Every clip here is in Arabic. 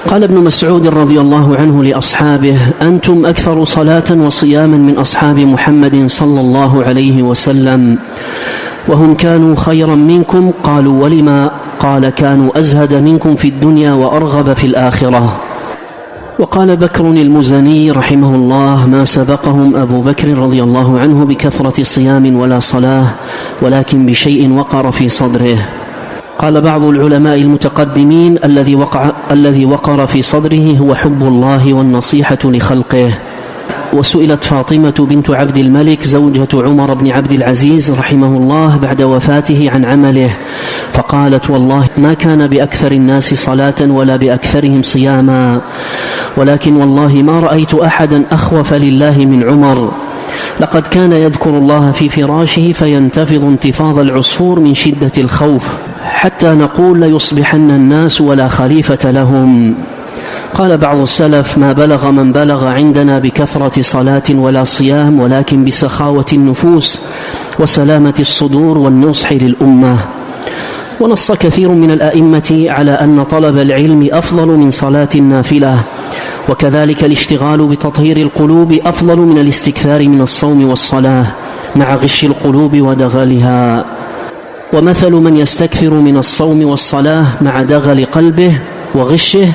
قال ابن مسعود رضي الله عنه لأصحابه: أنتم أكثر صلاة وصياما من أصحاب محمد صلى الله عليه وسلم، وهم كانوا خيرا منكم. قالوا: ولما؟ قال: كانوا أزهد منكم في الدنيا وأرغب في الآخرة. وقال بكر المزني رحمه الله: ما سبقهم أبو بكر رضي الله عنه بكثرة صيام ولا صلاة، ولكن بشيء وقر في صدره. قال بعض العلماء المتقدمين: الذي وقر في صدره هو حب الله والنصيحة لخلقه. وسئلت فاطمة بنت عبد الملك زوجة عمر بن عبد العزيز رحمه الله بعد وفاته عن عمله، فقالت: والله ما كان بأكثر الناس صلاة ولا بأكثرهم صياما، ولكن والله ما رأيت أحدا أخوف لله من عمر. لقد كان يذكر الله في فراشه فينتفض انتفاض العصفور من شدة الخوف، حتى نقول: ليصبحن الناس ولا خليفة لهم. قال بعض السلف: ما بلغ من بلغ عندنا بكثرة صلاة ولا صيام، ولكن بسخاوة النفوس وسلامة الصدور والنصح للأمة. ونص كثير من الأئمة على أن طلب العلم أفضل من صلاة النافلة، وكذلك الاشتغال بتطهير القلوب أفضل من الاستكثار من الصوم والصلاة مع غش القلوب ودغلها. ومثل من يستكثر من الصوم والصلاة مع دغل قلبه وغشه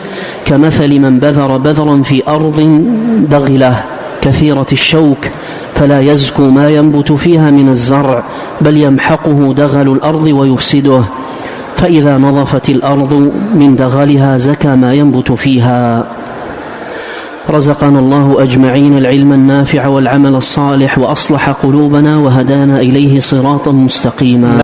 كمثل من بذر بذرا في أرض دغلة كثيرة الشوك، فلا يزكو ما ينبت فيها من الزرع، بل يمحقه دغل الأرض ويفسده، فإذا نظفت الأرض من دغلها زكى ما ينبت فيها. رزقنا الله أجمعين العلم النافع والعمل الصالح، وأصلح قلوبنا وهدانا إليه صراطا مستقيما.